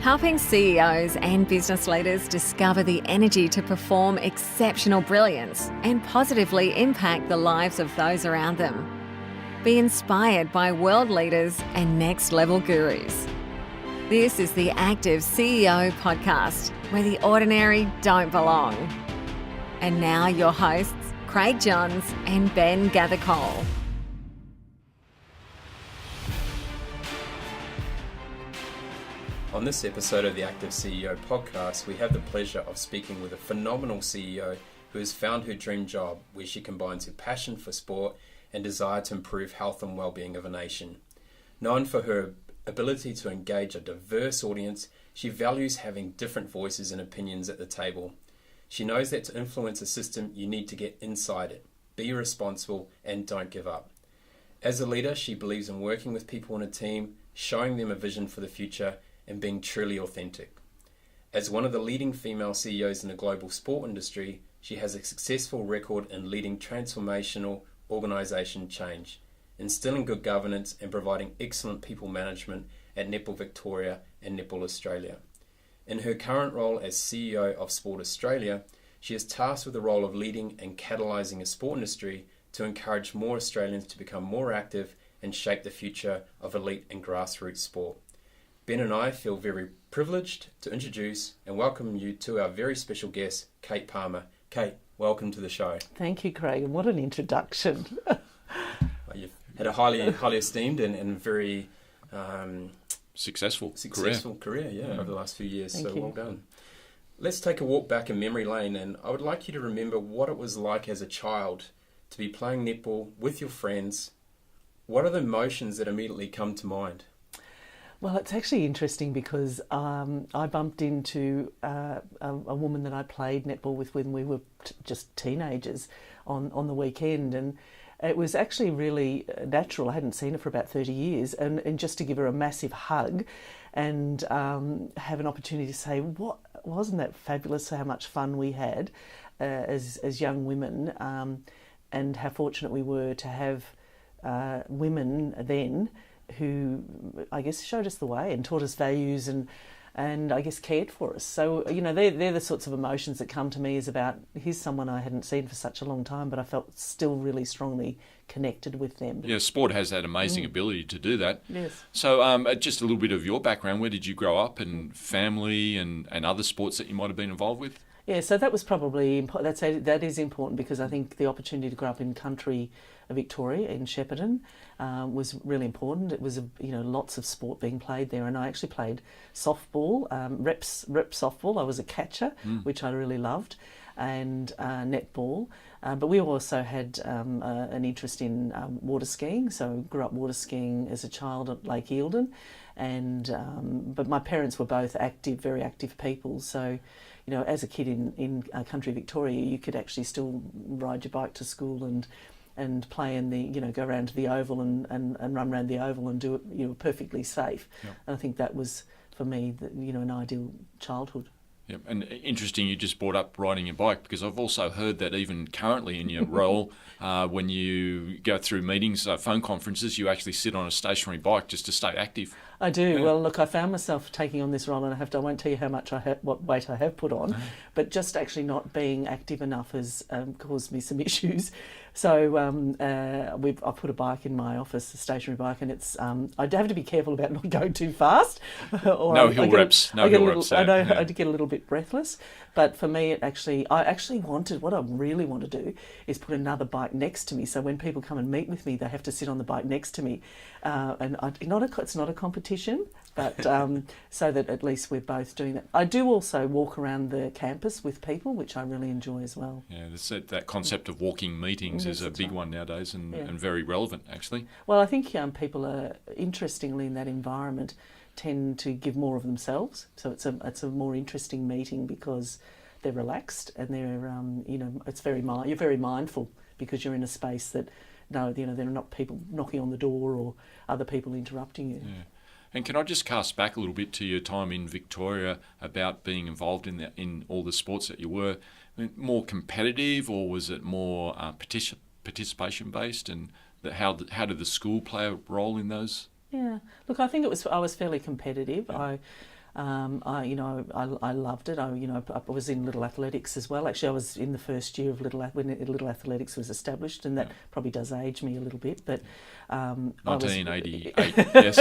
Helping CEOs and business leaders discover the energy to perform exceptional brilliance and positively impact the lives of those around them. Be inspired by world leaders and next-level gurus. This is the Active CEO podcast, where the ordinary don't belong. And now your hosts, Craig Johns and Ben Gathercole. On this episode of the Active CEO podcast, we have the pleasure of speaking with a phenomenal CEO who has found her dream job, where she combines her passion for sport and desire to improve health and well-being of a nation. Known for her ability to engage a diverse audience, she values having different voices and opinions at the table. She knows that to influence a system, you need to get inside it, be responsible, and don't give up. As a leader, she believes in working with people in a team, showing them a vision for the future, and being truly authentic. As one of the leading female CEOs in the global sport industry, she has a successful record in leading transformational organisation change, instilling good governance and providing excellent people management at Netball Victoria and Netball Australia. In her current role as CEO of Sport Australia, she is tasked with the role of leading and catalysing a sport industry to encourage more Australians to become more active and shape the future of elite and grassroots sport. Ben and I feel very privileged to introduce and welcome you to our very special guest, Kate Palmer. Kate, welcome to the show. Thank you, Craig, and what an introduction. You've had a highly esteemed and very successful career over the last few years. Thank so you. Well done. Let's take a walk back in memory lane, and I would like you to remember what it was like as a child to be playing netball with your friends. What are the emotions that immediately come to mind? Well, it's actually interesting because I bumped into a woman that I played netball with when we were just teenagers on the weekend, and it was actually really natural. I hadn't seen her for about 30 years, and just to give her a massive hug and have an opportunity to say, "What wasn't that fabulous? How much fun we had as young women, and how fortunate we were to have women then who I guess showed us the way and taught us values and I guess cared for us." So, you know, they're the sorts of emotions that come to me, is about, here's someone I hadn't seen for such a long time, but I felt still really strongly connected with them. Yeah, sport has that amazing ability to do that. Yes. So just a little bit of your background. Where did you grow up, and family and other sports that you might have been involved with? Yeah, so that was probably that is important, because I think the opportunity to grow up in country Victoria, in Shepparton, was really important. It was lots of sport being played there, and I actually played softball, rep softball. I was a catcher, which I really loved, and netball. But we also had an interest in water skiing, so I grew up water skiing as a child at Lake Eildon, and but my parents were both very active people, so. You know, as a kid in country Victoria, you could actually still ride your bike to school and play in the, go around to the oval and run around the oval and do it, perfectly safe. Yep. And I think that was, for me, an ideal childhood. Yep. And interesting, you just brought up riding your bike, because I've also heard that even currently in your role, when you go through meetings, phone conferences, you actually sit on a stationary bike just to stay active. I do. Yeah. Well, look, I found myself taking on this role, and I won't tell you how much what weight I have put on, but just actually not being active enough has caused me some issues. So I put a bike in my office, a stationary bike, and it's I have to be careful about not going too fast. Or no hill reps. I get a little bit breathless. But for me, I actually wanted, what I really want to do is put another bike next to me, so when people come and meet with me, they have to sit on the bike next to me. It's not a competition, but so that at least we're both doing that. I do also walk around the campus with people, which I really enjoy as well. Yeah, that concept of walking meetings is a big one nowadays, and very relevant, actually. Well, I think people are, interestingly, in that environment, tend to give more of themselves. So it's a more interesting meeting because they're relaxed and they're you're very mindful, because you're in a space that there are not people knocking on the door or other people interrupting you. Yeah. And can I just cast back a little bit to your time in Victoria about being involved in all the sports that you were? More competitive, or was it more participation based? And how did the school play a role in those? Yeah, look, I think I was fairly competitive. Yeah. I loved it. I was in Little Athletics as well. Actually, I was in the first year of when Little Athletics was established, and that probably does age me a little bit. But 1988, yes,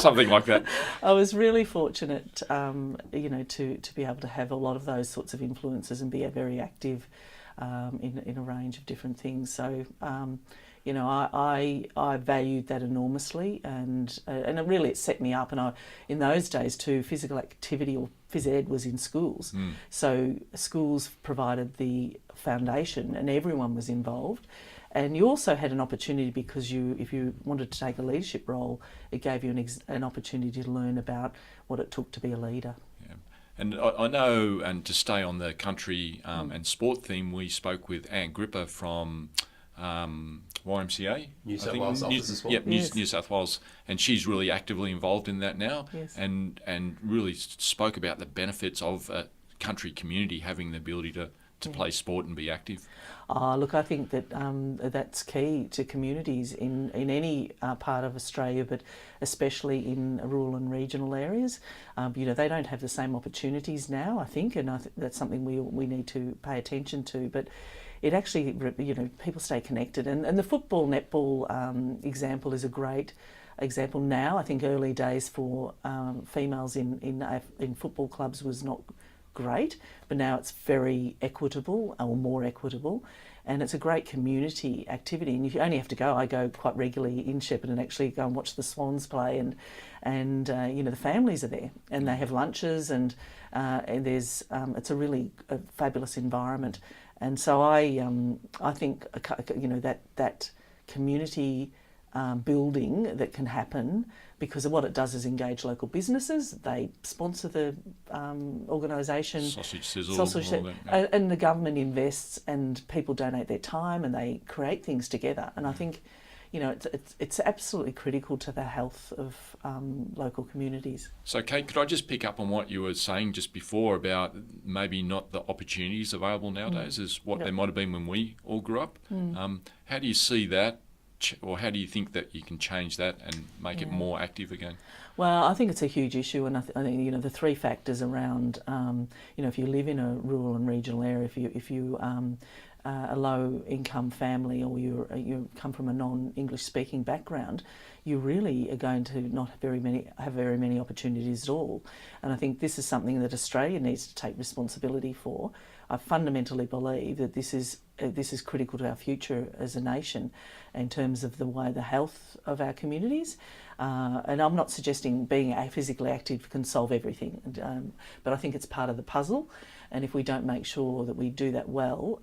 something like that. I was really fortunate, to be able to have a lot of those sorts of influences and be very active in a range of different things. So. I valued that enormously, and it set me up. And in those days too, physical activity or phys ed was in schools, so schools provided the foundation, and everyone was involved. And you also had an opportunity because if you wanted to take a leadership role, it gave you an opportunity to learn about what it took to be a leader. Yeah. And I know, and to stay on the country and sport theme, we spoke with Anne Gripper from YMCA, New South Wales Office of Sport. Yep, New South Wales, and she's really actively involved in that now, and really spoke about the benefits of a country community having the ability to play sport and be active. Look, I think that that's key to communities in any part of Australia, but especially in rural and regional areas. They don't have the same opportunities now, I think, and that's something we need to pay attention to. But it actually, people stay connected. And the football, netball example is a great example now. I think early days for females in football clubs was not great, but now it's very equitable, or more equitable, and it's a great community activity. And you only have to go. I go quite regularly in Shepparton and actually go and watch the Swans play, and the families are there, and they have lunches, and there's it's a really fabulous environment. And so I think that community building that can happen, because of what it does is engage local businesses. They sponsor the organisation. Sausage sizzle. And the government invests, and people donate their time, and they create things together. And I think, it's absolutely critical to the health of local communities. So, Kate, could I just pick up on what you were saying just before about maybe not the opportunities available nowadays as what they might have been when we all grew up? How do you see that? Or how do you think that you can change that and make it more active again? Well, I think it's a huge issue, and I think the three factors around if you live in a rural and regional area, if you a low income family, or you come from a non-English speaking background, you really are going to not have very many opportunities at all. And I think this is something that Australia needs to take responsibility for. I fundamentally believe that this is critical to our future as a nation in terms of the health of our communities. And I'm not suggesting being physically active can solve everything, but I think it's part of the puzzle. And if we don't make sure that we do that well,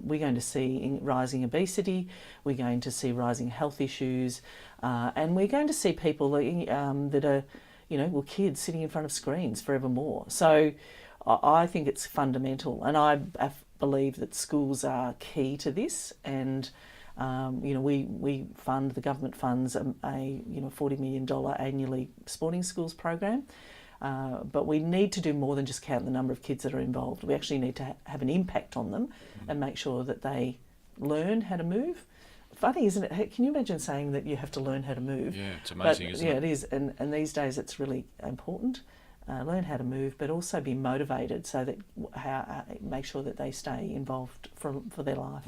we're going to see rising obesity, we're going to see rising health issues, and we're going to see people that are, kids sitting in front of screens forevermore. So I think it's fundamental, and I believe that schools are key to this. And the government funds a $40 million annually sporting schools program. But we need to do more than just count the number of kids that are involved. We actually need to have an impact on them and make sure that they learn how to move. Funny, isn't it? Can you imagine saying that you have to learn how to move? Yeah, it's amazing, isn't it? Yeah, it is. And these days it's really important. Learn how to move, but also be motivated, so that make sure that they stay involved for their life.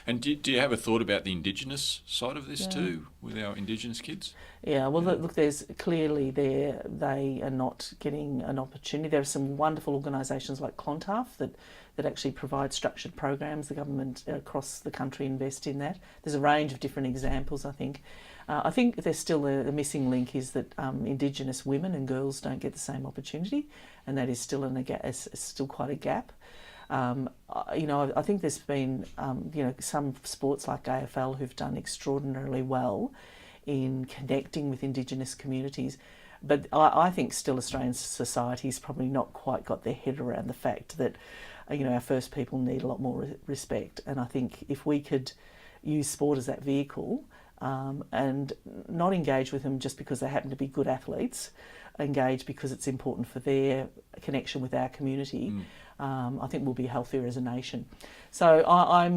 And do you have a thought about the Indigenous side of this too, with our Indigenous kids? Yeah, well, look, there's clearly they are not getting an opportunity. There are some wonderful organisations like Clontarf that actually provide structured programs. The government across the country invest in that. There's a range of different examples, I think. I think there's still the missing link is that Indigenous women and girls don't get the same opportunity, and that is still still quite a gap. I think there's been some sports like AFL who've done extraordinarily well in connecting with Indigenous communities, but I think still Australian society's probably not quite got their head around the fact that our First People need a lot more respect. And I think if we could use sport as that vehicle, and not engage with them just because they happen to be good athletes, engage because it's important for their connection with our community, I think we'll be healthier as a nation. So I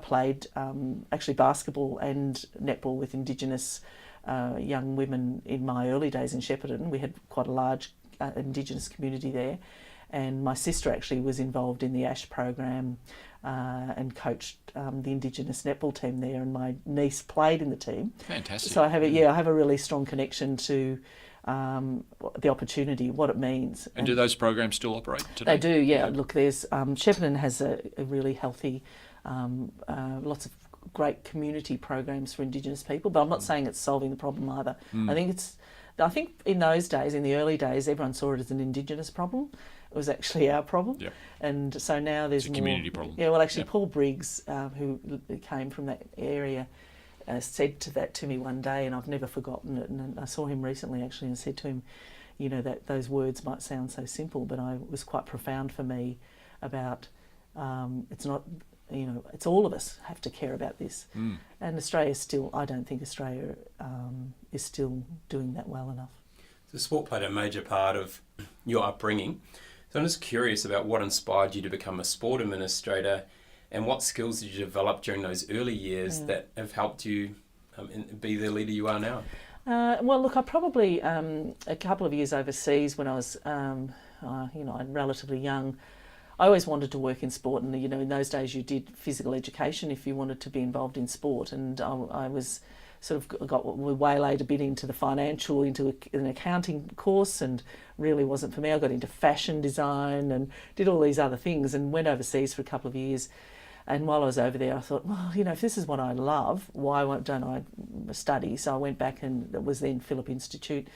played actually basketball and netball with Indigenous young women in my early days in Shepparton. We had quite a large Indigenous community there, and my sister actually was involved in the ASH program and coached the Indigenous netball team there, and my niece played in the team. Fantastic. So I have a really strong connection to the opportunity, what it means. And do those programs still operate today? They do, yeah. Look, there's Shepparton has a really healthy, lots of great community programs for Indigenous people, but I'm not saying it's solving the problem either. I think in those days, in the early days, everyone saw it as an Indigenous problem. It was actually our problem. Yep. And so now there's It's a more community problem. Yeah, well, actually, Yep. Paul Briggs, who came from that area, said that to me one day, and I've never forgotten it. And I saw him recently actually, and said to him, you know, that those words might sound so simple, but it was quite profound for me about it's not, you know, it's all of us have to care about this. And Australia still, I don't think Australia is still doing that well enough. So sport played a major part of your upbringing. So I'm just curious about what inspired you to become a sport administrator, and what skills did you develop during those early years that have helped you be the leader you are now? Well, look, I probably a couple of years overseas when I was, relatively young. I always wanted to work in sport, and you know, in those days you did physical education if you wanted to be involved in sport, and I was sort of got waylaid a bit into the financial, into an accounting course, and really wasn't for me. I got into fashion design and did all these other things, and went overseas for a couple of years. And while I was over there, I thought, well, you know, if this is what I love, why don't I study? So I went back, and it was then Phillip Institute.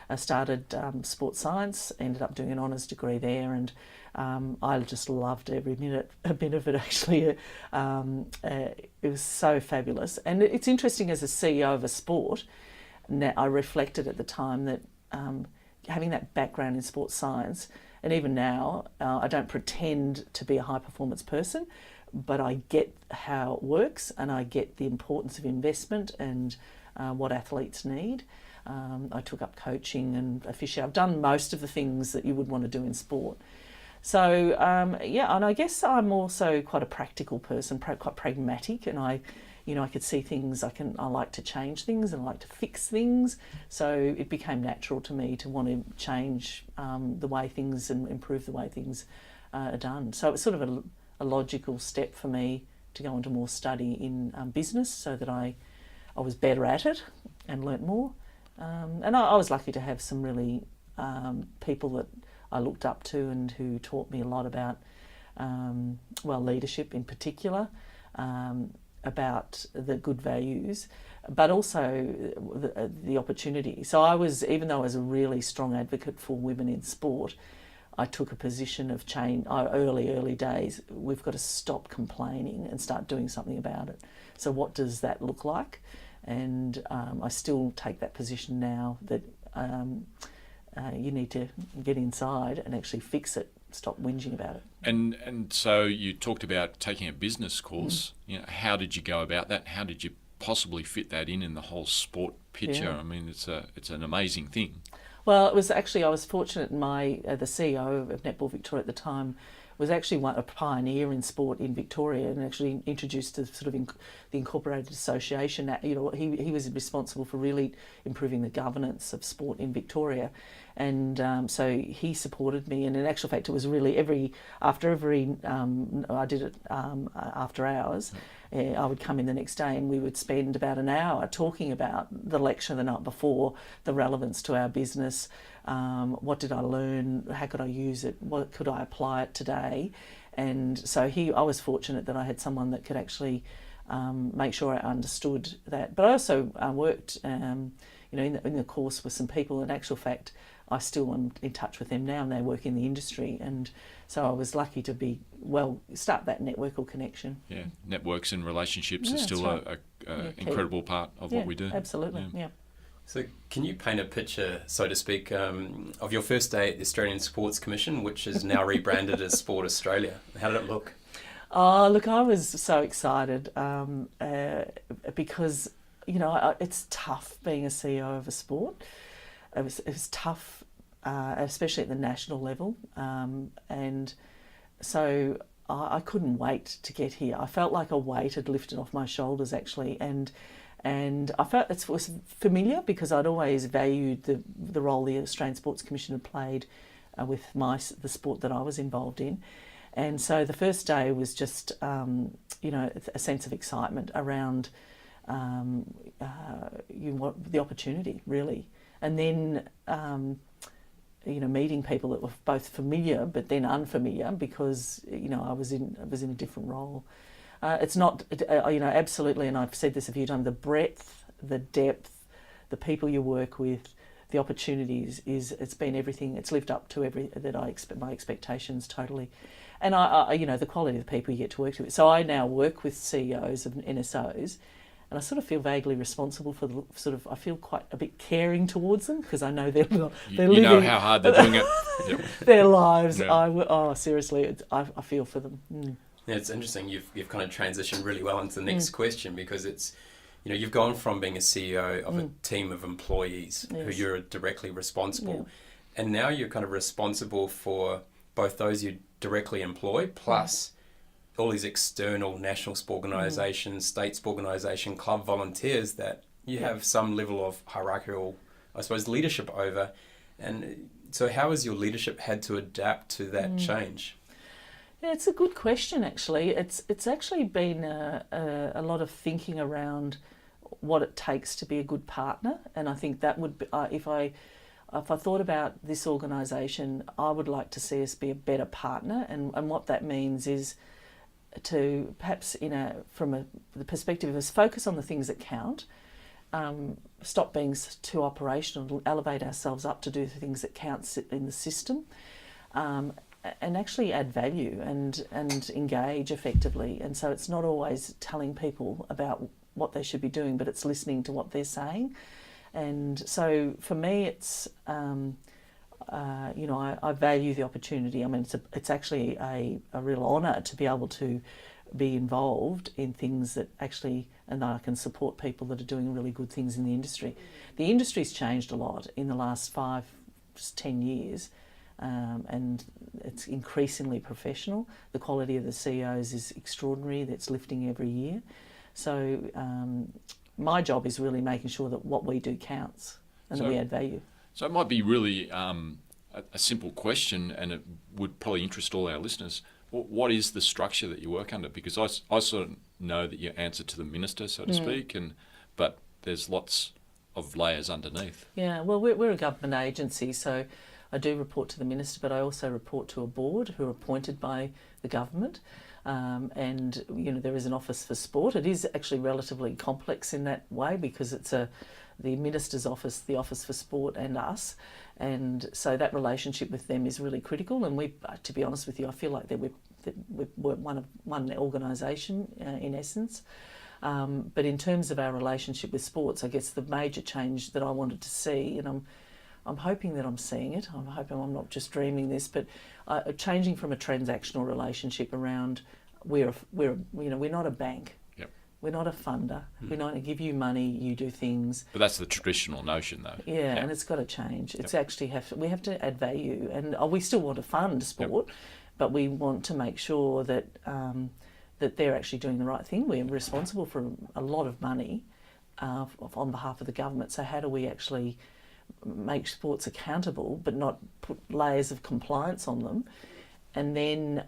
I started sports science, ended up doing an honours degree there, and I just loved every minute of it, actually. It was so fabulous. And it's interesting, as a CEO of a sport, now I reflected at the time that having that background in sports science, and even now, I don't pretend to be a high performance person, but I get how it works, and I get the importance of investment and what athletes need. I took up coaching and officiating. I've done most of the things that you would want to do in sport. So, and I guess I'm also quite a practical person, quite pragmatic, and I could see things, I like to change things and I like to fix things. So it became natural to me to want to change the way things and improve the way things are done. So it's sort of a logical step for me to go into more study in business, so that I was better at it and learnt more. And I was lucky to have some really people that I looked up to and who taught me a lot about, leadership in particular, about the good values, but also the opportunity. So even though I was a really strong advocate for women in sport, I took a position of change. Early days, we've got to stop complaining and start doing something about it. So what does that look like? And I still take that position now, that you need to get inside and actually fix it. Stop whinging about it. And so you talked about taking a business course. You know, how did you go about that? How did you possibly fit that in the whole sport picture? Yeah. I mean, it's an amazing thing. Well, it was actually, I was fortunate. The CEO of Netball Victoria at the time was actually a pioneer in sport in Victoria, and actually introduced the sort of the Incorporated Association. You know, he was responsible for really improving the governance of sport in Victoria, and so he supported me. And in actual fact, it was really after every I did it after hours. I would come in the next day, and we would spend about an hour talking about the lecture the night before, the relevance to our business, what did I learn, how could I use it, what could I apply it today. And so I was fortunate that I had someone that could actually make sure I understood that. But I also worked in the course with some people. In actual fact, I still am in touch with them now, and they work in the industry, and so I was lucky to start that network or connection. Yeah, networks and relationships Yeah, are still that's an incredible part of what we do. Absolutely, yeah. So can you paint a picture, so to speak, of your first day at the Australian Sports Commission, which is now rebranded as Sport Australia? How did it look? Oh, look, I was so excited because, it's tough being a CEO of a sport. It was tough, especially at the national level, and so I couldn't wait to get here. I felt like a weight had lifted off my shoulders, actually, and And I felt it was familiar because I'd always valued the role the Australian Sports Commission had played with the sport that I was involved in. And so the first day was just, a sense of excitement around the opportunity, really. And then, meeting people that were both familiar but then unfamiliar because, I was in a different role. It's not, absolutely, and I've said this a few times, the breadth, the depth, the people you work with, the opportunities it's been everything. It's lived up to my expectations totally. And the quality of the people you get to work with. So I now work with CEOs of NSOs, and I sort of feel vaguely responsible for I feel quite a bit caring towards them because I know they're living. You know how hard they're doing it. Yep. Their lives. Yeah. Seriously, I feel for them. Mm. Yeah, it's interesting. You've kind of transitioned really well into the next question because it's, you've gone from being a CEO of a team of employees who you're directly responsible, and now you're kind of responsible for both those you directly employ plus all these external national sport organisations, state sport organisation, club volunteers that you have some level of hierarchical, I suppose, leadership over. And so how has your leadership had to adapt to that change? Yeah, it's a good question, actually. It's actually been a lot of thinking around what it takes to be a good partner, and I think that would be, if I thought about this organisation, I would like to see us be a better partner, and what that means is to perhaps, from the perspective of us, focus on the things that count, stop being too operational, elevate ourselves up to do the things that count in the system, and actually add value and engage effectively. And so it's not always telling people about what they should be doing, but it's listening to what they're saying. And so for me, it's, I value the opportunity. I mean, it's actually a real honour to be able to be involved in things that actually, and that I can support people that are doing really good things in the industry. The industry's changed a lot in the last 5-10 years, and it's increasingly professional. The quality of the CEOs is extraordinary. That's lifting every year. So my job is really making sure that what we do counts and that we add value. So it might be really a simple question, and it would probably interest all our listeners. What is the structure that you work under? Because I sort of know that you answer to the minister, so to speak, but there's lots of layers underneath. Yeah, well, we're a government agency, so I do report to the minister, but I also report to a board who are appointed by the government. And there is an office for sport. It is actually relatively complex in that way because it's the minister's office, the office for sport, and us, and so that relationship with them is really critical. And we, to be honest with you, I feel like that we're one organisation in essence. But in terms of our relationship with sports, I guess the major change that I wanted to see, and I'm hoping that I'm seeing it. I'm hoping I'm not just dreaming this, but changing from a transactional relationship around we're not a bank. Yep. We're not a funder. We're not going to give you money, you do things. But that's the traditional notion, though. Yeah, and it's got to change. It's actually we have to add value, and we still want to fund sport, but we want to make sure that that they're actually doing the right thing. We're responsible for a lot of money on behalf of the government. So how do we actually make sports accountable, but not put layers of compliance on them, and then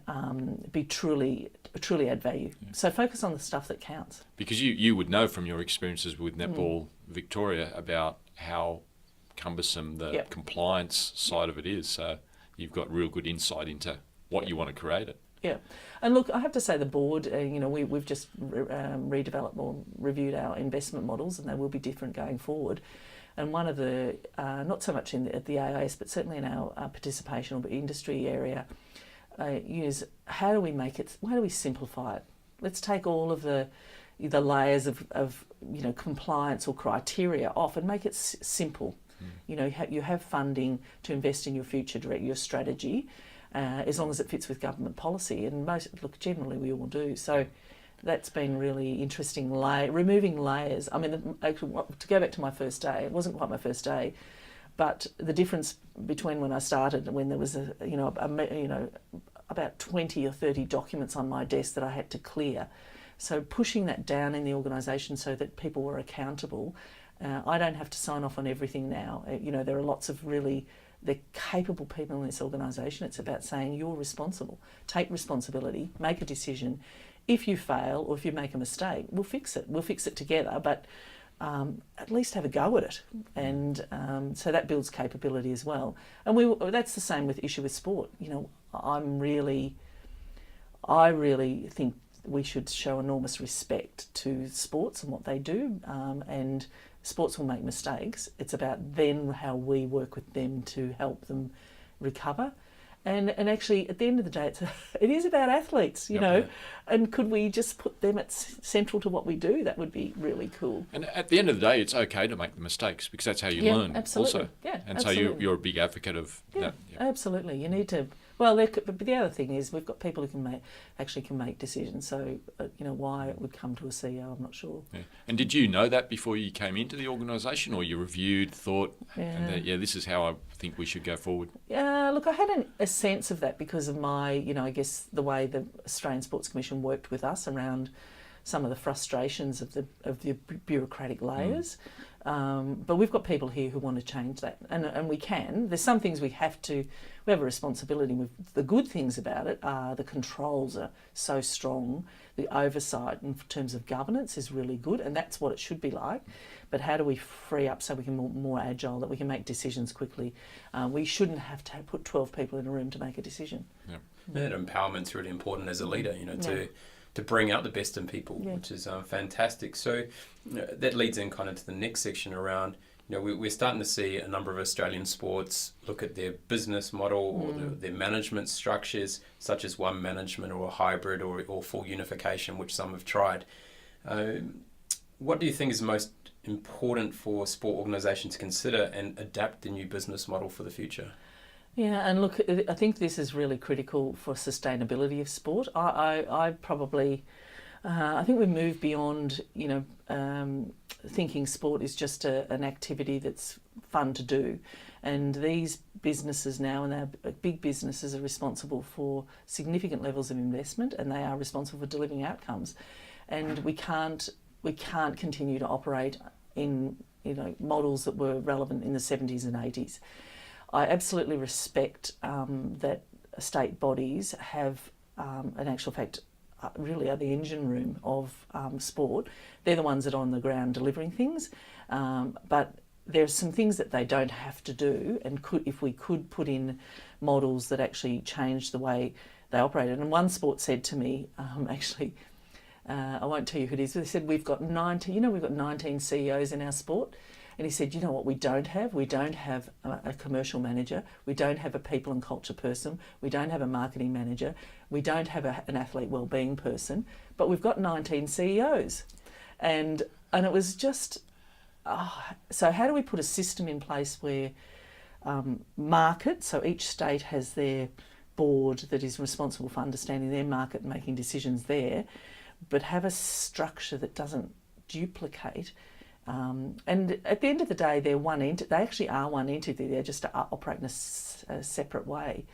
be truly add value. Yeah. So focus on the stuff that counts. Because you would know from your experiences with Netball Victoria about how cumbersome the compliance side of it is. So you've got real good insight into what you want to create it. Yeah, and look, I have to say the board, we've just redeveloped or reviewed our investment models, and they will be different going forward. And one of the, not so much at the AIS, but certainly in our participation or industry area, is how do we simplify it? Let's take all of the layers of compliance or criteria off and make it simple. You have funding to invest in your future, your strategy, as long as it fits with government policy. And generally we all do. So that's been really interesting, removing layers. I mean, to go back to my first day, it wasn't quite my first day, but the difference between when I started and when there was about 20 or 30 documents on my desk that I had to clear. So pushing that down in the organisation so that people were accountable. I don't have to sign off on everything now. There are lots of they're capable people in this organisation. It's about saying you're responsible. Take responsibility, make a decision. If you fail or if you make a mistake, we'll fix it. We'll fix it together, but at least have a go at it. And so that builds capability as well. And that's the same issue with sport. I really think we should show enormous respect to sports and what they do. And sports will make mistakes. It's about then how we work with them to help them recover. And actually, at the end of the day, it is about athletes, you know. And could we just put them at central to what we do? That would be really cool. And at the end of the day, it's okay to make the mistakes because that's how you learn. Absolutely. Also. Yeah, and absolutely. so you're a big advocate of that. Yeah, absolutely. You need to. Well, but the other thing is we've got people who can make decisions. So why it would come to a CEO, I'm not sure. Yeah. And did you know that before you came into the organisation, or you reviewed, thought, and that, this is how I think we should go forward? Yeah, look, I had a sense of that because of my, I guess the way the Australian Sports Commission worked with us around some of the frustrations of the bureaucratic layers. But we've got people here who want to change that, and we can. There's some things we have a responsibility with. The good things about it are the controls are so strong, the oversight in terms of governance is really good, and that's what it should be like. But how do we free up so we can be more agile, that we can make decisions quickly? We shouldn't have to put 12 people in a room to make a decision. Yeah. That empowerment's really important as a leader, to bring out the best in people, which is fantastic. So that leads in kind of to the next section around, we're starting to see a number of Australian sports look at their business model or their management structures, such as one management or a hybrid or full unification, which some have tried. What do you think is most important for sport organisations to consider and adapt the new business model for the future? Yeah, and look, I think this is really critical for sustainability of sport. I probably, I think we move beyond, thinking sport is just an activity that's fun to do. And these businesses now, and they're big businesses, are responsible for significant levels of investment, and they are responsible for delivering outcomes. And we can't continue to operate in, models that were relevant in the 70s and 80s. I absolutely respect that state bodies have, in actual fact, really are the engine room of sport. They're the ones that are on the ground delivering things, but there's some things that they don't have to do, and if we could put in models that actually change the way they operated. And one sport said to me, I won't tell you who it is, but they said, we've got 19 CEOs in our sport. And he said, you know what we don't have? We don't have a commercial manager. We don't have a people and culture person. We don't have a marketing manager. We don't have an athlete wellbeing person. But we've got 19 CEOs. And it was just, so how do we put a system in place where market, so each state has their board that is responsible for understanding their market and making decisions there, but have a structure that doesn't duplicate. And at the end of the day, they're one entity. They actually are one entity. They're just operating a separate way.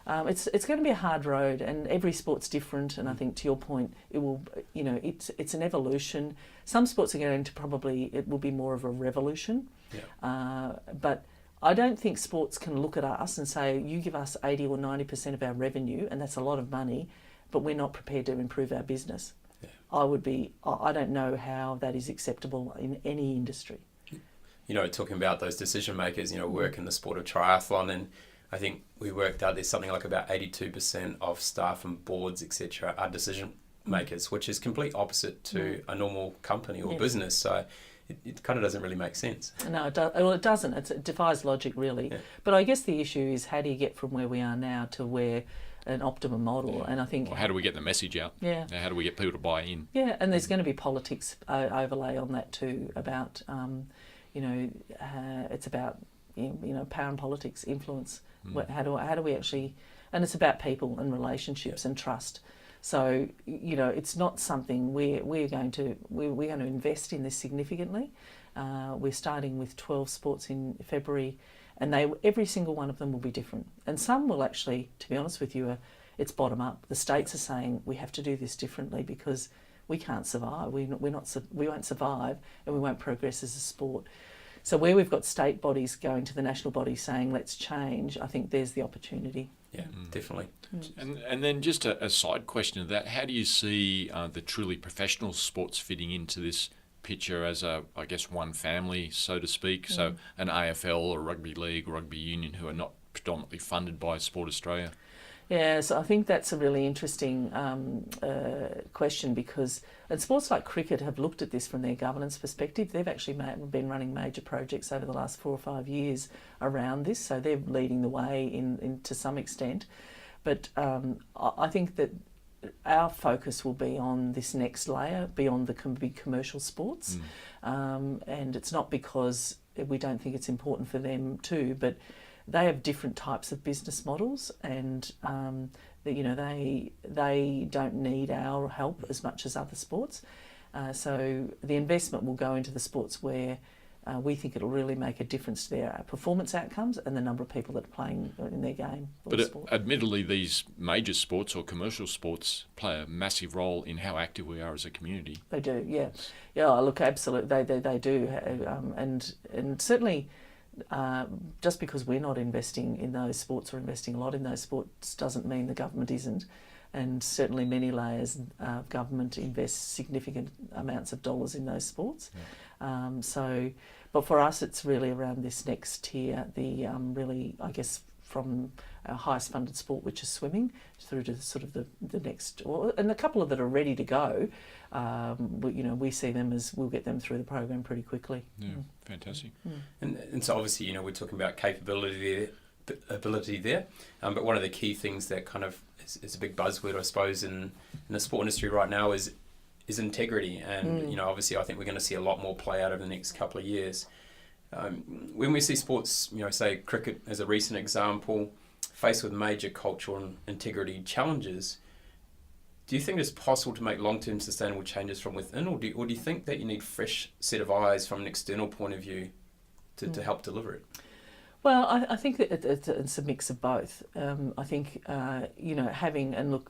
It's going to be a hard road, and every sport's different. And I think, to your point, it will. It's an evolution. Some sports are going to it will be more of a revolution. Yeah. But I don't think sports can look at us and say, you give us 80 or 90% of our revenue, and that's a lot of money, but we're not prepared to improve our business. I don't know how that is acceptable in any industry. Talking about those decision makers, work in the sport of triathlon, and I think we worked out there's something like about 82% of staff and boards, etc., are decision makers, which is complete opposite to a normal company or business. So it kind of doesn't really make sense. No, it doesn't. It defies logic, really. Yeah. But I guess the issue is, how do you get from where we are now to where an optimum model? And I think, how do we get the message out? Yeah. How do we get people to buy in? Yeah, and there's going to be politics overlay on that too, about it's about power and politics, influence. How do we actually? And it's about people and relationships and trust. So it's not something we're going to invest in this significantly. We're starting with 12 sports in February. And every single one of them will be different. And some will actually, to be honest with you, it's bottom up. The states are saying we have to do this differently because we can't survive. We won't survive, and we won't progress as a sport. So where we've got state bodies going to the national bodies saying let's change, I think there's the opportunity. Yeah, definitely. And then just a side question of that, how do you see the truly professional sports fitting into this picture as I guess one family, so to speak? So an AFL or rugby league, rugby union, who are not predominantly funded by Sport Australia? Yeah, so I think that's a really interesting question, because and sports like cricket have looked at this from their governance perspective. They've actually been running major projects over the last 4 or 5 years around this, so they're leading the way in to some extent. But I think that our focus will be on this next layer beyond the big commercial sports, and it's not because we don't think it's important for them too, but they have different types of business models, and they don't need our help as much as other sports. So the investment will go into the sports where we think it'll really make a difference to their performance outcomes and the number of people that are playing in their game. But admittedly, these major sports or commercial sports play a massive role in how active we are as a community. They do, yeah. Yeah, look, absolutely, they do. And certainly just because we're not investing in those sports or investing a lot in those sports doesn't mean the government isn't. And certainly many layers of government invest significant amounts of dollars in those sports. Yeah. But for us, it's really around this next tier, the really, I guess, from our highest funded sport, which is swimming, through to sort of the next, and a couple of that are ready to go. We see them as we'll get them through the program pretty quickly. Yeah, fantastic. And so obviously, we're talking about ability there, but one of the key things that kind of is a big buzzword, I suppose, in the sport industry right now is integrity. And obviously, I think we're going to see a lot more play out over the next couple of years. When we see sports, say cricket as a recent example, faced with major cultural and integrity challenges, do you think it's possible to make long-term sustainable changes from within, or do you think that you need fresh set of eyes from an external point of view to help deliver it? Well, I think that it's a mix of both. I think,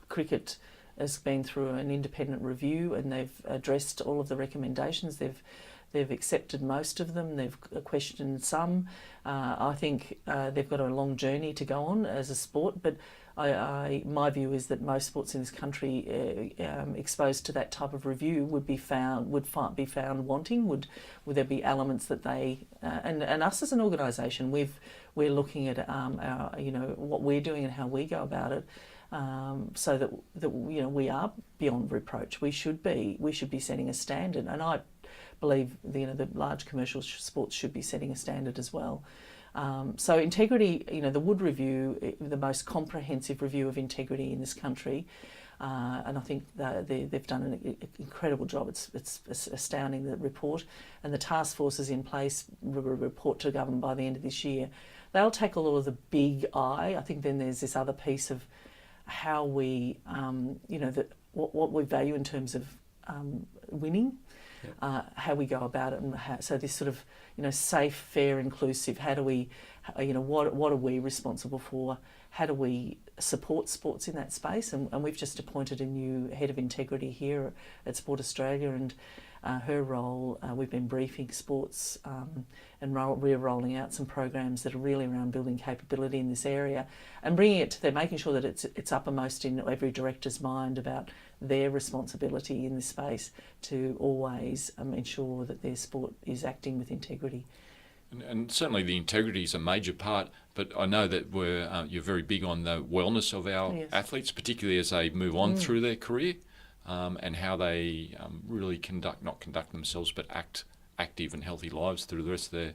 cricket has been through an independent review, and they've addressed all of the recommendations. They've accepted most of them. They've questioned some. I think they've got a long journey to go on as a sport, but my view is that most sports in this country exposed to that type of review would be found wanting. Would there be elements that they and us as an organisation, we're looking at our what we're doing and how we go about it, so that we are beyond reproach. We should be setting a standard, and I believe the large commercial sports should be setting a standard as well. So integrity, the Wood Review, the most comprehensive review of integrity in this country, and I think they've done an incredible job. It's astounding, the report, and the task force is in place, report to government by the end of this year. They'll tackle all of the big I think then there's this other piece of how we, what we value in terms of winning. How we go about it, and so this sort of safe, fair, inclusive. How do we, what are we responsible for? How do we support sports in that space? And we've just appointed a new head of integrity here at Sport Australia, and her role, we've been briefing sports and we're rolling out some programs that are really around building capability in this area and bringing it to them, making sure that it's uppermost in every director's mind about their responsibility in this space to always ensure that their sport is acting with integrity. And certainly the integrity is a major part, but I know that you're very big on the wellness of our athletes, particularly as they move on through their career, and how they really not conduct themselves, but act active and healthy lives through the rest of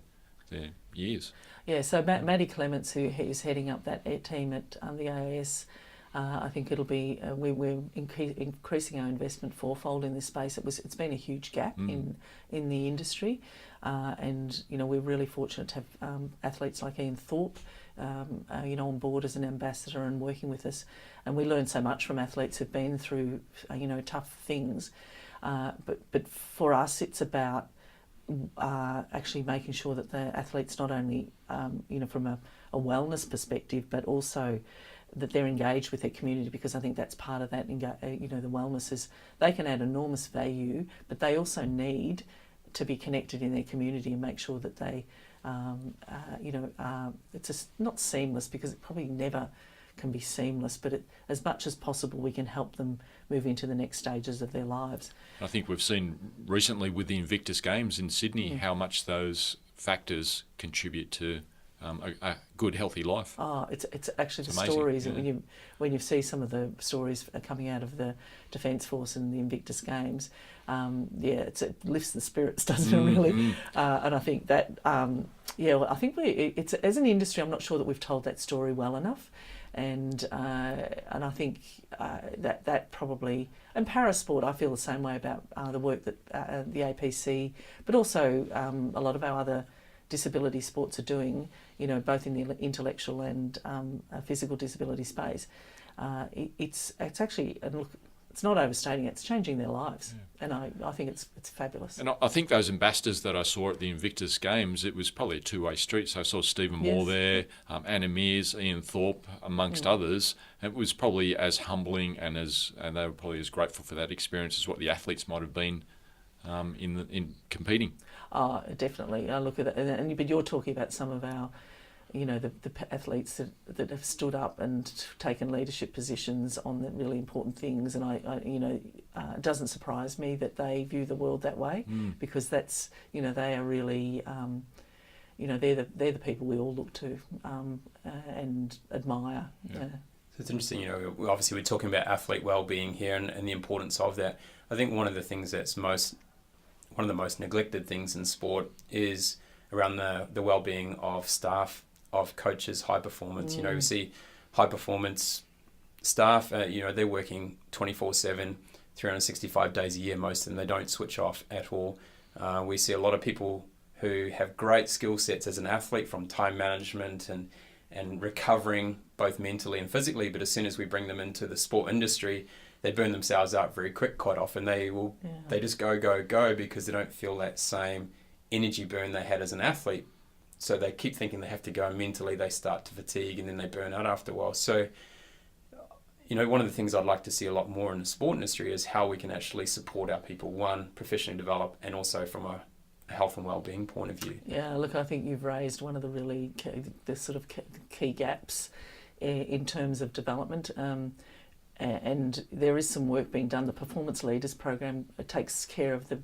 their years. Yeah, so Maddie Clements, who is heading up that team at the AIS, I think it'll be we're increasing our investment fourfold in this space. It's been a huge gap in the industry, and we're really fortunate to have athletes like Ian Thorpe, on board as an ambassador and working with us, and we learn so much from athletes who've been through tough things. But for us, it's about actually making sure that the athletes not only, from a wellness perspective, but also that they're engaged with their community, because I think that's part of that. The wellness is they can add enormous value, but they also need to be connected in their community and make sure that they, it's just not seamless, because it probably never can be seamless, but as much as possible we can help them move into the next stages of their lives. I think we've seen recently with the Invictus Games in Sydney how much those factors contribute to a good, healthy life. Oh, it's actually the amazing, stories, yeah. when you see some of the stories coming out of the Defence Force and the Invictus Games, it lifts the spirits, doesn't it, really? And I think that, I think it's as an industry, I'm not sure that we've told that story well enough. And I think that probably, and parasport, I feel the same way about the work that the APC, but also a lot of our other disability sports are doing, both in the intellectual and physical disability space. It's actually, and look, it's not overstating it, it's changing their lives. Yeah. And I think it's fabulous. And I think those ambassadors that I saw at the Invictus Games, it was probably a two-way street. So I saw Stephen Moore there, Anna Mears, Ian Thorpe, amongst others. It was probably as humbling and they were probably as grateful for that experience as what the athletes might have been in competing. Oh, definitely. I look at it, but you're talking about some of our, the athletes that have stood up and taken leadership positions on the really important things, and it doesn't surprise me that they view the world that way, because that's, they are really, they're the people we all look to and admire. Yeah. So it's interesting, obviously we're talking about athlete wellbeing here and the importance of that. I think one of the things that's one of the most neglected things in sport is around the well-being of staff, of coaches, high performance. We see high performance staff, they're working 24/7, 365 days a year, most of them. They don't switch off at all. We see a lot of people who have great skill sets as an athlete, from time management and recovering both mentally and physically, but as soon as we bring them into the sport industry, they burn themselves out very quick. Quite often they just go because they don't feel that same energy burn they had as an athlete. So they keep thinking they have to go, and mentally they start to fatigue and then they burn out after a while. So, one of the things I'd like to see a lot more in the sport industry is how we can actually support our people, one, professionally develop, and also from a health and wellbeing point of view. Yeah, look, I think you've raised one of the really key gaps in terms of development. And there is some work being done. The Performance Leaders Program takes care of the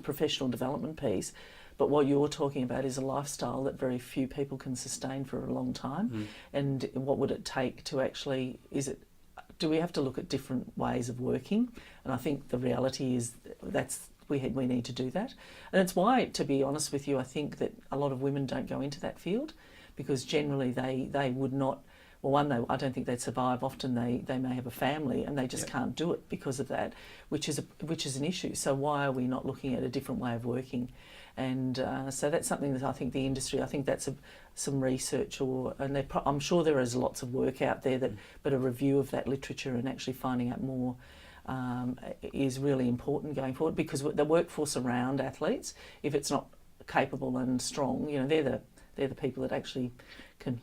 professional development piece. But what you're talking about is a lifestyle that very few people can sustain for a long time. And what would it take to actually, do we have to look at different ways of working? And I think the reality is we need to do that. And it's why, to be honest with you, I think that a lot of women don't go into that field, because generally they would not, well, one, I don't think they'd survive. Often they may have a family and they just can't do it because of that, which is an issue. So why are we not looking at a different way of working? And so that's something that I think the industry, I think that's some research, I'm sure there is lots of work out there but a review of that literature and actually finding out more is really important going forward, because the workforce around athletes, if it's not capable and strong, they're the people that actually can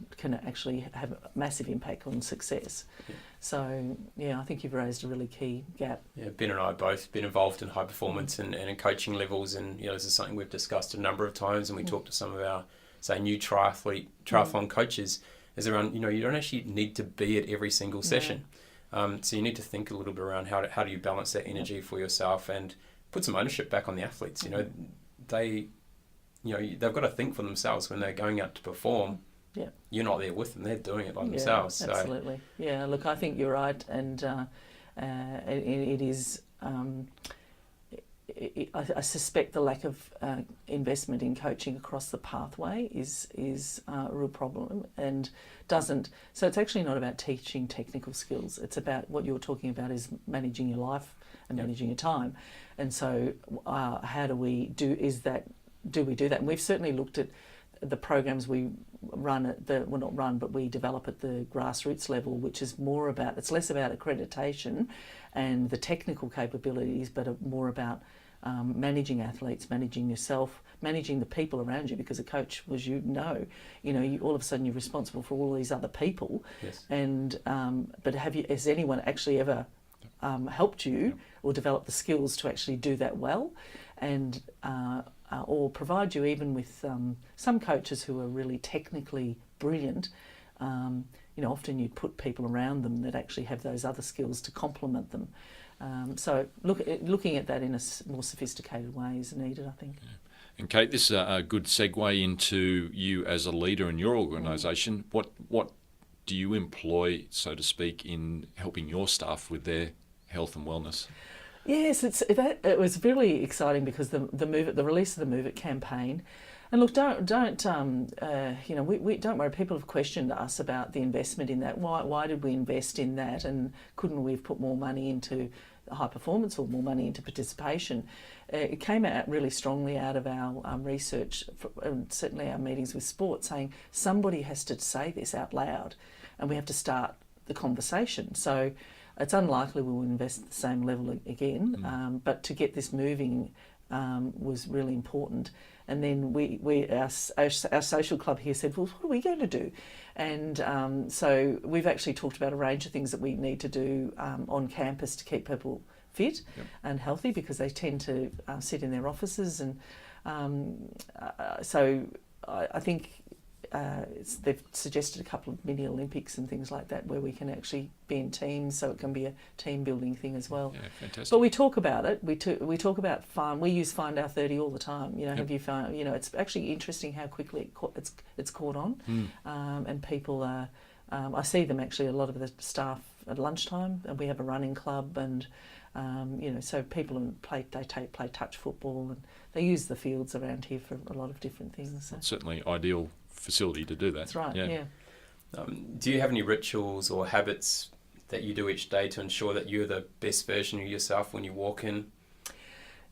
actually have a massive impact on success. Yeah. So, I think you've raised a really key gap. Yeah, Ben and I have both been involved in high performance and in coaching levels, and this is something we've discussed a number of times, and we talked to some of our, say, new triathlon coaches, is around, you don't actually need to be at every single session. So you need to think a little bit around how do you balance that energy for yourself and put some ownership back on the athletes. They've got to think for themselves when they're going out to perform. Yeah, you're not there with them; they're doing it by themselves. Absolutely. So. Yeah, look, I think you're right, and it is. I suspect the lack of investment in coaching across the pathway is a real problem, and doesn't. So it's actually not about teaching technical skills. It's about what you're talking about is managing your life and managing your time, and so how do we do? Do we do that? And we've certainly looked at the programs we run we develop at the grassroots level, which is it's less about accreditation and the technical capabilities, but more about managing athletes, managing yourself, managing the people around you, because a coach was, you all of a sudden you're responsible for all these other people. Yes. And but has anyone actually ever helped you or developed the skills to actually do that well, and or provide you even with some coaches who are really technically brilliant. Often you'd put people around them that actually have those other skills to complement them. So looking at that in a more sophisticated way is needed, I think. Yeah. And Kate, this is a good segue into you as a leader in your organisation. What do you employ, so to speak, in helping your staff with their health and wellness? Yes, it was really exciting because the release of the Move It campaign. And look, don't we don't worry. People have questioned us about the investment in that. Why did we invest in that? And couldn't we have put more money into high performance or more money into participation? It came out really strongly out of our research, and certainly our meetings with sport, saying somebody has to say this out loud, and we have to start the conversation. So it's unlikely we will invest at the same level again, but to get this moving was really important. And then our social club here said, well, what are we going to do? And so we've actually talked about a range of things that we need to do on campus to keep people fit and healthy, because they tend to sit in their offices. And so I think they've suggested a couple of mini Olympics and things like that where we can actually be in teams, so it can be a team building thing as well. Yeah, fantastic. But we talk about it. We talk about Find. We use Find Our 30 all the time. Have you found? It's actually interesting how quickly it's caught on, and people are. I see them actually, a lot of the staff at lunchtime, and we have a running club, and so people play touch football, and they use the fields around here for a lot of different things. So. Certainly ideal facility to do that. That's right, yeah. Do you have any rituals or habits that you do each day to ensure that you're the best version of yourself when you walk in?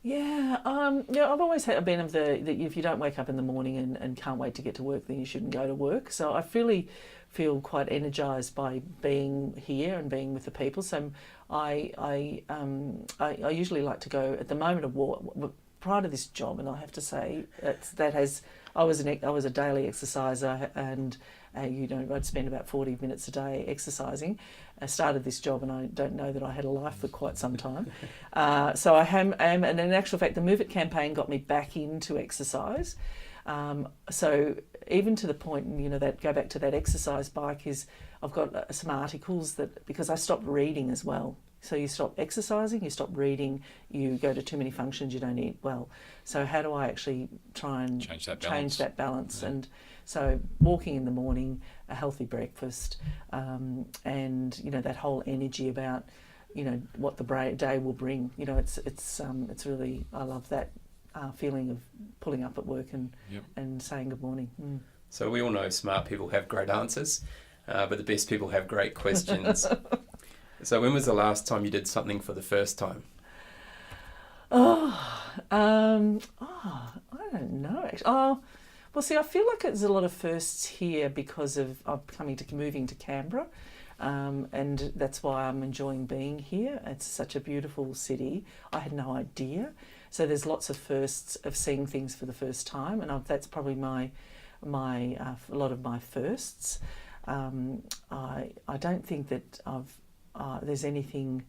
Yeah, I've always been of that if you don't wake up in the morning and can't wait to get to work, then you shouldn't go to work. So I really feel quite energised by being here and being with the people. So I usually like to go at the moment of walk. Prior to this job, and I have to say I was a daily exerciser, and I'd spend about 40 minutes a day exercising. I started this job, and I don't know that I had a life for quite some time. So I am, and in actual fact, the Move It campaign got me back into exercise. So even to the point, that go back to that exercise bike, is I've got some articles that, because I stopped reading as well. So you stop exercising, you stop reading, you go to too many functions, you don't eat well. So how do I actually try and change that balance? Yeah. And so walking in the morning, a healthy breakfast, and that whole energy about what the day will bring. It's really, I love that feeling of pulling up at work and saying good morning. So we all know smart people have great answers, but the best people have great questions. So when was the last time you did something for the first time? I don't know. Actually. Well, see, I feel like there's a lot of firsts here because of moving to Canberra, and that's why I'm enjoying being here. It's such a beautiful city. I had no idea. So there's lots of firsts of seeing things for the first time, and that's probably a lot of my firsts. I don't think that there's anything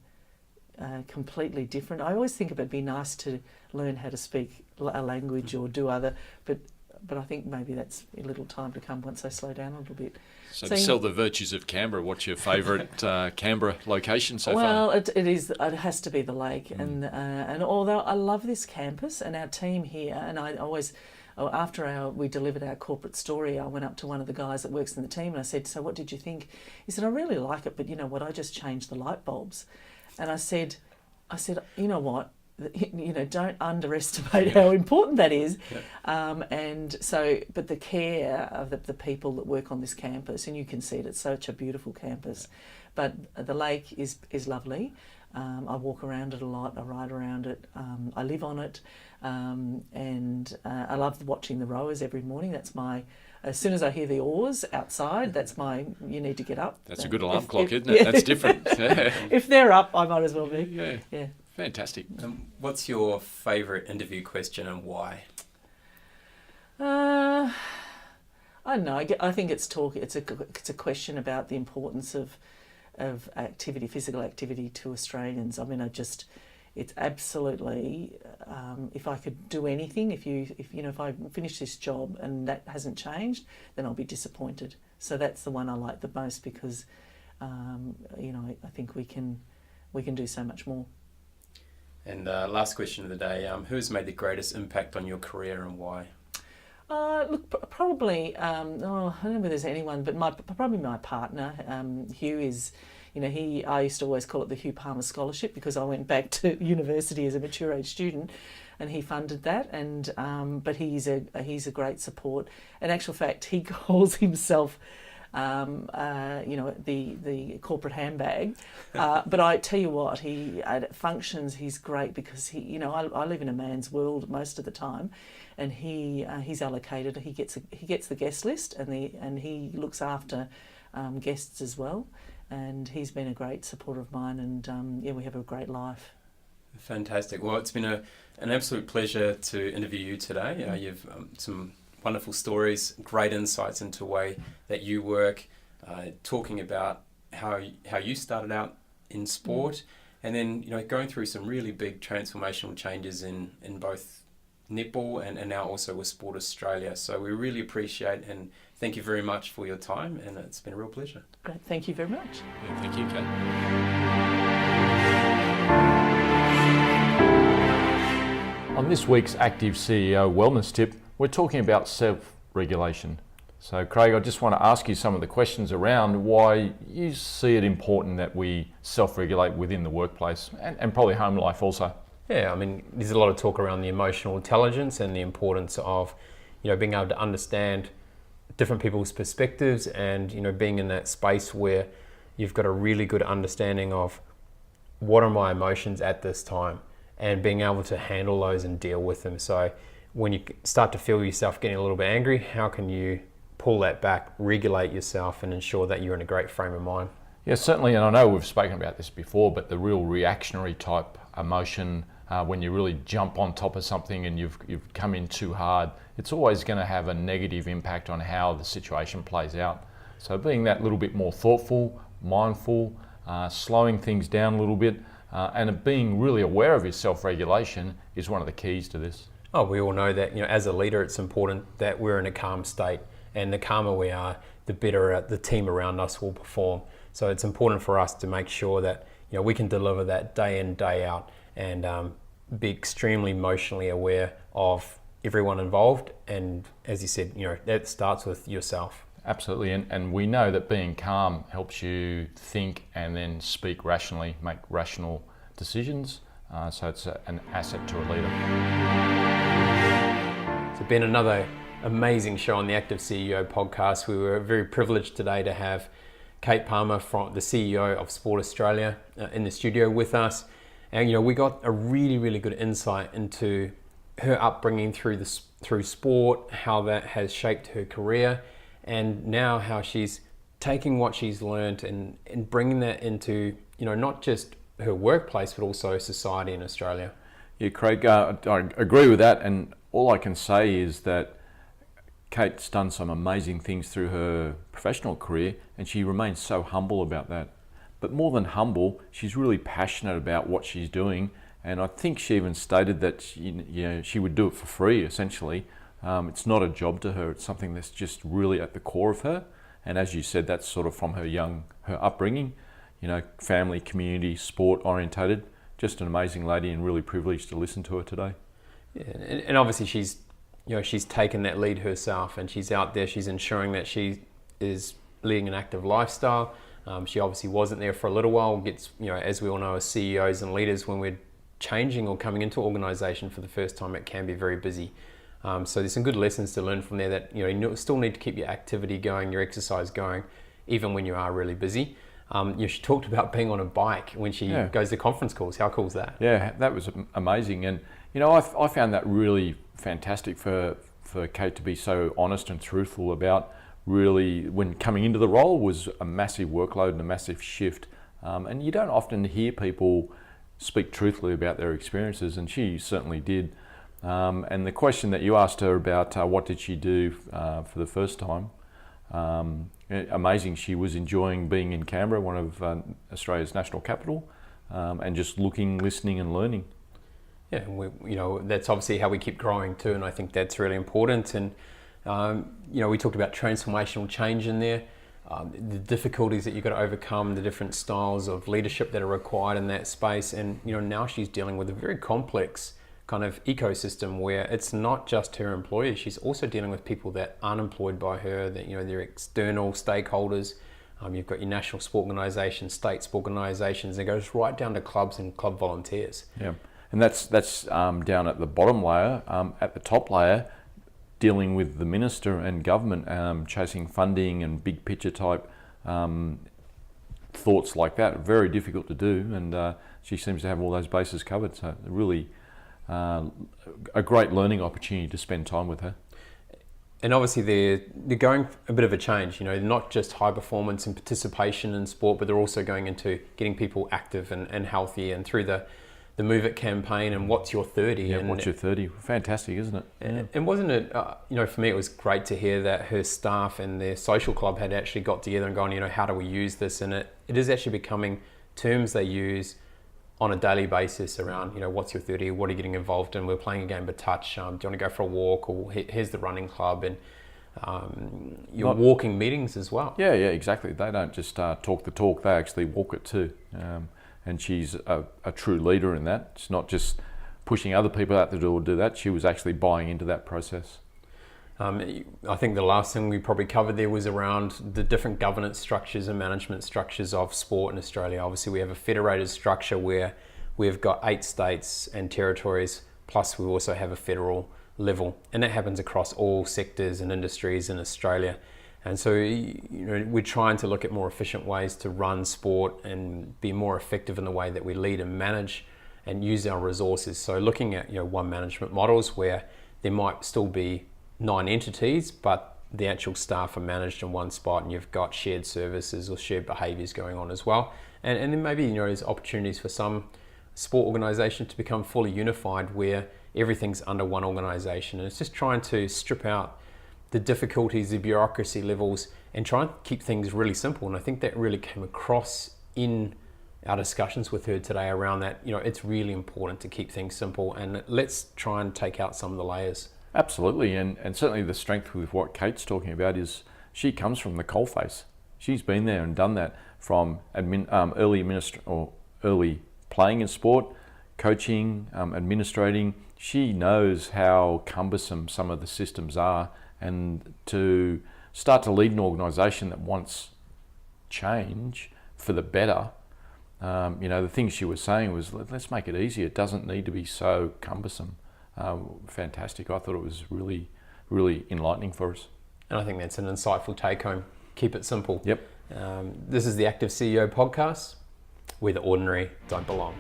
completely different. I always think it'd be nice to learn how to speak a language or do other, but I think maybe that's a little time to come once I slow down a little bit. So to sell the virtues of Canberra, what's your favourite Canberra location so far? Well, it has to be the lake, and although I love this campus and our team here, and I always. After we delivered our corporate story, I went up to one of the guys that works in the team and I said, so what did you think? He said, I really like it, but you know what, I just changed the light bulbs. And I said, you know what, don't underestimate how important that is. Yeah. But the care of the people that work on this campus, and you can see it's such a beautiful campus, but the lake is lovely. I walk around it a lot, I ride around it, I live on it, and I love watching the rowers every morning. As soon as I hear the oars outside, you need to get up. That's a good alarm clock, isn't it? That's different. Yeah. If they're up, I might as well be. Yeah. Fantastic. What's your favourite interview question and why? I don't know. I think it's a question about the importance of activity, physical activity to Australians. I mean, it's absolutely. If I could do anything, if I finish this job and that hasn't changed, then I'll be disappointed. So that's the one I like the most because, I think we can do so much more. And last question of the day: who has made the greatest impact on your career and why? Look, probably, I don't know if there's anyone, but probably my partner, Hugh, is, I used to always call it the Hugh Palmer Scholarship because I went back to university as a mature age student and he funded that, and but he's a great support. In actual fact, he calls himself the corporate handbag. But I tell you what, he at functions he's great because I live in a man's world most of the time, and he's allocated. He gets the guest list, and he looks after guests as well. And he's been a great supporter of mine, and we have a great life. Fantastic. Well, it's been an absolute pleasure to interview you today. You've some wonderful stories, great insights into the way that you work, talking about how you started out in sport, and then going through some really big transformational changes in both netball and now also with Sport Australia. So we really appreciate and thank you very much for your time, and it's been a real pleasure. Great, thank you very much. Yeah, thank you, Kate. On this week's Active CEO Wellness Tip, we're talking about self-regulation. So Craig, I just want to ask you some of the questions around why you see it important that we self-regulate within the workplace and probably home life also. Yeah, I mean, there's a lot of talk around the emotional intelligence and the importance of, being able to understand different people's perspectives and, being in that space where you've got a really good understanding of what are my emotions at this time and being able to handle those and deal with them. So when you start to feel yourself getting a little bit angry, how can you pull that back, regulate yourself and ensure that you're in a great frame of mind? Yeah, certainly, and I know we've spoken about this before, but the real reactionary type emotion, when you really jump on top of something and you've come in too hard, it's always going to have a negative impact on how the situation plays out. So being that little bit more thoughtful, mindful, slowing things down a little bit, and being really aware of your self-regulation is one of the keys to this. Oh, we all know that, as a leader, it's important that we're in a calm state, and the calmer we are, the better the team around us will perform. So it's important for us to make sure that, we can deliver that day in, day out, and be extremely emotionally aware of everyone involved. And as you said, that starts with yourself. Absolutely, and we know that being calm helps you think and then speak rationally, make rational decisions. So it's an asset to a leader. It's been another amazing show on the Active CEO podcast. We were very privileged today to have Kate Palmer, the CEO of Sport Australia, in the studio with us. And we got a really, really good insight into her upbringing through sport, how that has shaped her career, and now how she's taking what she's learned and bringing that into, not just her workplace, but also society in Australia. Yeah, Craig, I agree with that, and all I can say is that Kate's done some amazing things through her professional career, and she remains so humble about that. But more than humble, she's really passionate about what she's doing, and I think she even stated that she would do it for free, essentially. It's not a job to her, it's something that's just really at the core of her, and as you said, that's sort of from her upbringing, family, community, sport orientated. Just an amazing lady, and really privileged to listen to her today. Yeah, and obviously she's taken that lead herself, and she's out there, she's ensuring that she is leading an active lifestyle. She obviously wasn't there for a little while. As we all know, as CEOs and leaders, when we're changing or coming into organisation for the first time, it can be very busy. So there's some good lessons to learn from there that you still need to keep your activity going, your exercise going, even when you are really busy. She talked about being on a bike when she goes to conference calls. How cool is that? Yeah, that was amazing. And I found that really fantastic for Kate to be so honest and truthful about really, when coming into the role, was a massive workload and a massive shift. And you don't often hear people speak truthfully about their experiences, and she certainly did. And the question that you asked her about what did she do for the first time, amazing. She was enjoying being in Canberra, one of Australia's national capital, and just looking, listening and learning. Yeah, and that's obviously how we keep growing too, and I think that's really important. And we talked about transformational change in there, the difficulties that you've got to overcome, the different styles of leadership that are required in that space. And now she's dealing with a very complex kind of ecosystem where it's not just her employees, she's also dealing with people that aren't employed by her, that they're external stakeholders. You've got your national sport organisations, state sport organisations, it goes right down to clubs and club volunteers. Yeah, and that's down at the bottom layer. At the top layer, dealing with the minister and government, chasing funding and big picture type thoughts like that, very difficult to do, and she seems to have all those bases covered, so really a great learning opportunity to spend time with her. And obviously they're going a bit of a change, not just high performance and participation in sport, but they're also going into getting people active and healthy, and through the Move It campaign and What's Your 30. Yeah, and What's Your 30? Fantastic, isn't it? And wasn't it, for me it was great to hear that her staff and their social club had actually got together and gone, how do we use this? And it is actually becoming terms they use on a daily basis around, what's your 30, what are you getting involved in? We're playing a game of touch, do you want to go for a walk, or here's the running club, and walking meetings as well. Yeah, exactly. They don't just talk the talk, they actually walk it too. And she's a true leader in that. It's not just pushing other people out the door to do that, she was actually buying into that process. I think the last thing we probably covered there was around the different governance structures and management structures of sport in Australia. Obviously we have a federated structure where we've got 8 states and territories, plus we also have a federal level, and that happens across all sectors and industries in Australia. And so we're trying to look at more efficient ways to run sport and be more effective in the way that we lead and manage and use our resources. So looking at one management models where there might still be 9 entities, but the actual staff are managed in one spot, and you've got shared services or shared behaviours going on as well. And then maybe there's opportunities for some sport organisations to become fully unified where everything's under one organisation. And it's just trying to strip out the difficulties, the bureaucracy levels, and try and keep things really simple. And I think that really came across in our discussions with her today around that. It's really important to keep things simple, and let's try and take out some of the layers. Absolutely, and certainly the strength with what Kate's talking about is she comes from the coalface. She's been there and done that from early playing in sport, coaching, administrating. She knows how cumbersome some of the systems are, and to start to lead an organisation that wants change for the better. The things she was saying was, let's make it easier. It doesn't need to be so cumbersome. Fantastic. I thought it was really, really enlightening for us. And I think that's an insightful take home. Keep it simple. Yep. This is the Active CEO podcast, where the ordinary don't belong.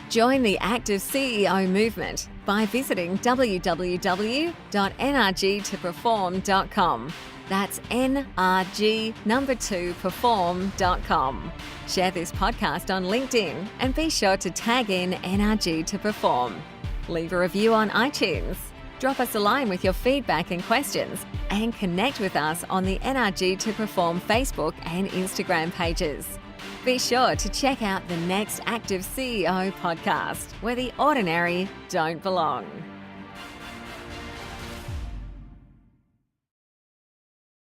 Join the Active CEO movement by visiting www.nrg2perform.com. That's NRG2perform.com. Share this podcast on LinkedIn and be sure to tag in NRG to Perform. Leave a review on iTunes. Drop us a line with your feedback and questions, and connect with us on the NRG to Perform Facebook and Instagram pages. Be sure to check out the next Active CEO podcast, where the ordinary don't belong.